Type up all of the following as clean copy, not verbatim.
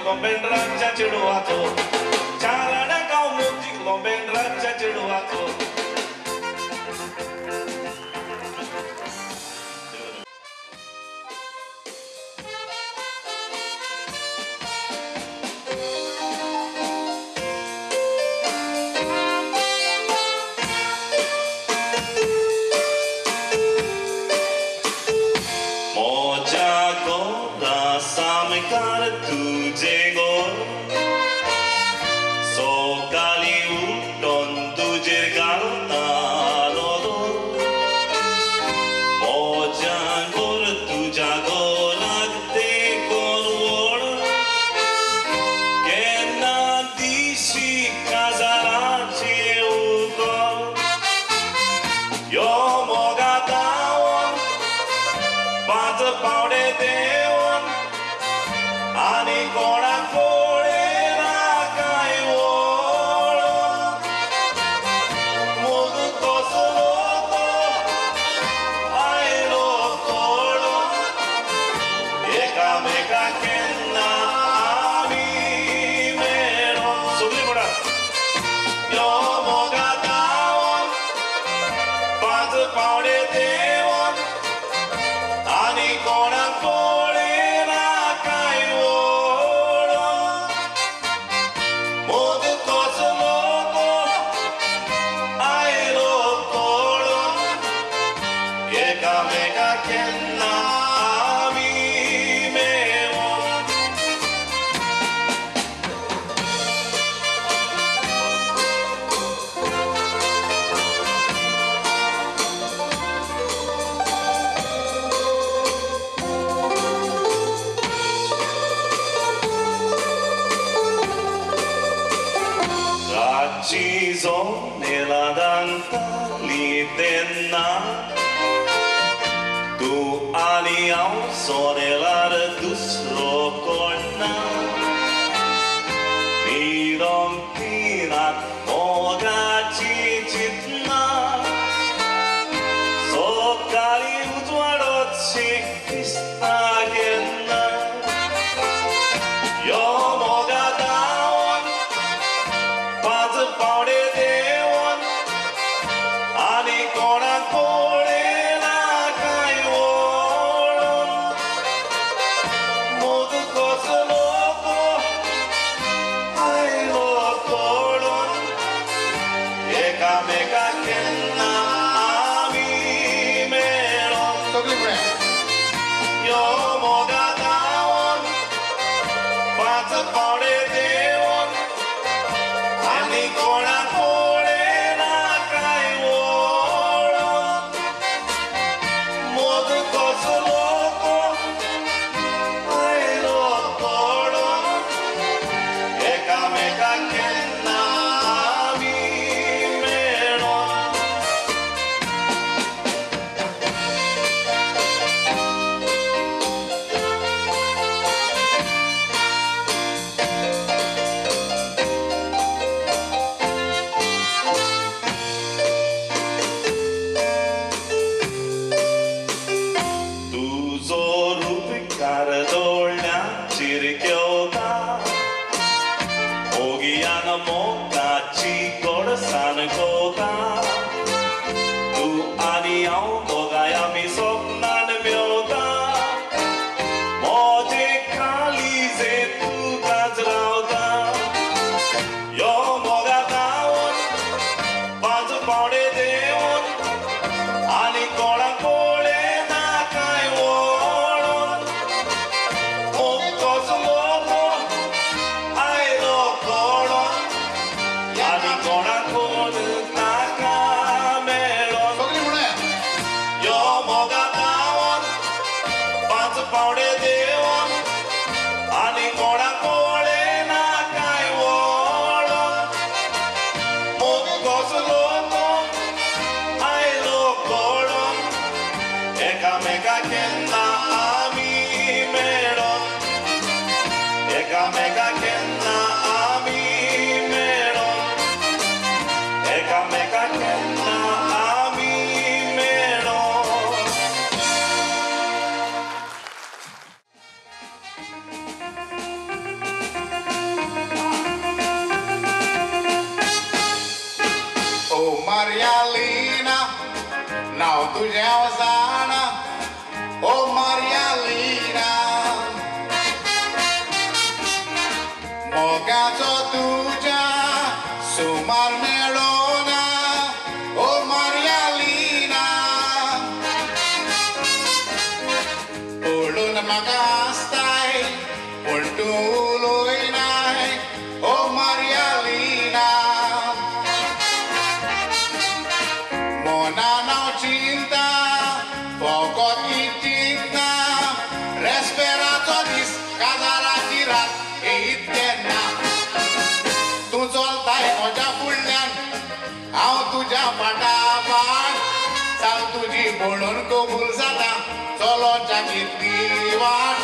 Lomben raja cedoato, carana kau mudik lomben raja cedoato. Nella danta litenna tu ani au sonelar dusro corna nidom pinat moga cicitna sokali utwaroci istagenna yo moga daon paz paude Marialina, नाव तुझ्या वसाना ओ Marialina. मोगाचो तुझ्या सुमार मेळोना ओ Marialina. पळून म्हाका आसताय पूण तूं उलोयनाय ओ Marialina. Mona नाव चिंता फकत चिंता रेस्पेराचो दीस काजाराची रात येयत तेन्ना तूं चलताय म्हज्या फुडल्यान हांव तुज्या फाटाफाट सांग तुजी म्हणून कबूल जाता चलोच्या कितली वाट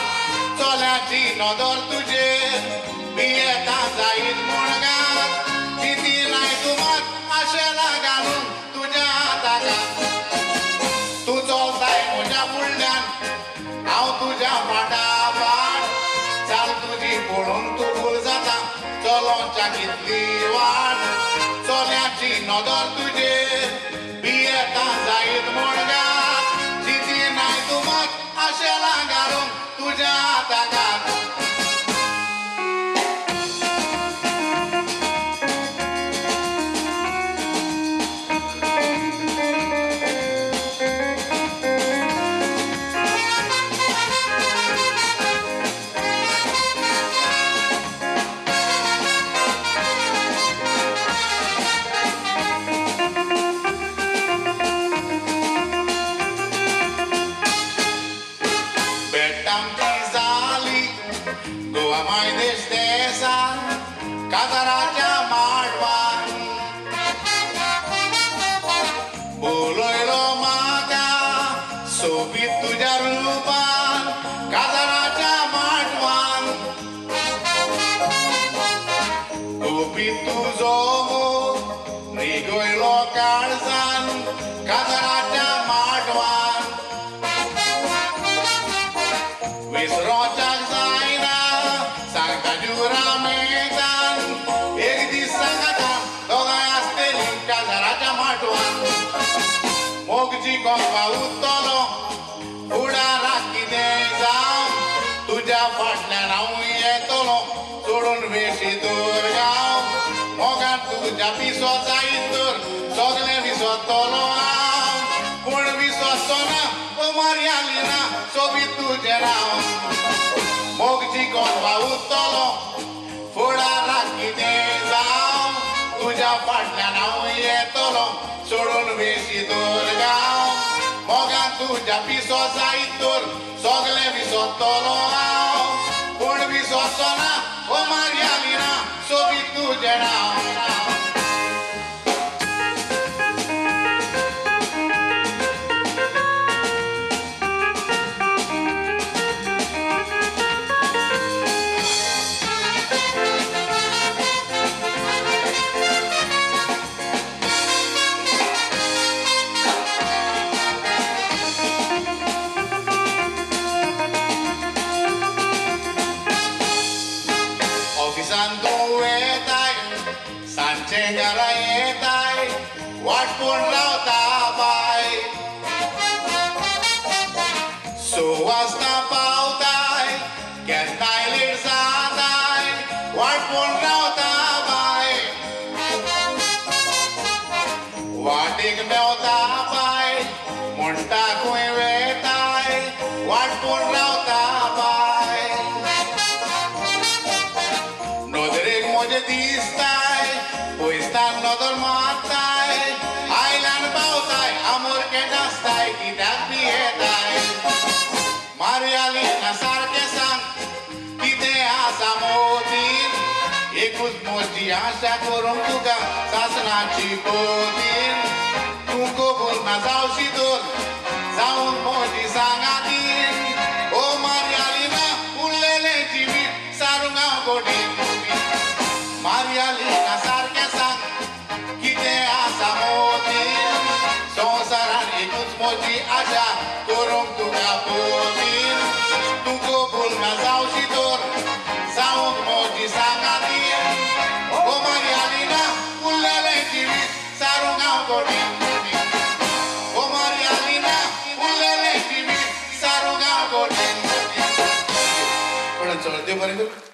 चल्याची नदर तुजेर भियेता जायत मुणगात चिती नाय तूं मात आशेला घालून तुज्या हाताक तूं चलताय म्हज्या फुडल्यान हांव तुज्या फाटाफाट चाल तुजी पळोवन कबूल जाता चलोच्या कितली वाट चल्याची नदर तुजेर भियेता जायत मुणगात चिती नाय तूं मात आशेला घालून तुज्या हाताक काजाराच्या माडवान बोलयलो म्हाका सोबीत तुज्या रुपान काजाराच्या माडवान गोबीत तुजो मोग निगयलो काळजान काजाराच्या माडवान विसरोच्याक जायना सांगता जुरा मोगजी गोंपा उत्तलो फुडाराक कितें जावं तुज्या फाटल्यान हांव येतलो सोडून वेशीतूर गांव मोगान तुज्या पिसो जायत तर सगलें विसरतलो हांव पूण विसरचो ना ओ Marialina सोबीत तुजें नांव मोगजी गोंपा उत्तलो फुडाराक कितें जावं तुज्या फाटल्यान हांव येतलो सोडून वेशीतूर गांव मोगान तुज्या पिसो जायत तर सगलें विसरतलो हांव पूण विसरचो ना ओ Marialina सोबीत तुजें नांव सांचे घरा येताय वाट पूण रावता बाय स वाजता पावताय केन्नाय लेट जाताय वाट पूण रावता बाय वाटेक मेवता बाय म्हणटा खंय वेताय वाट पूण रावता बाय नदरेक म्हजे दिसताय पयसतान नदर मारताय आयल्यान पावताय आमोरकेट आसताय कित्याक भियेताय Marialina सारकें सांग कितें आसा मोदीन एकूच म्हजी आशा करूंक तुका सासणाची पोतीन तूं कबूल ना जावशी तर जावन म्हजी सांगातीन ओ Marialina उरलेलें जिवीत सारूंक हांव गोडीन Marialina सारकें सांग कितें आसा मोदीन संवसारान एकूच म्हजी आशा करूंक तुका पोतीन तूं कबूल ना जावशी तर जावंक म्हजी सांगातीन ओ Marialina उरलेलें जिवीत सारूंक हांव गाउँको टिमटिमी ओ मरियालिना उल्लेले टिमी सारो गाउँको टिमटिमी एउटा चढ्दै परेको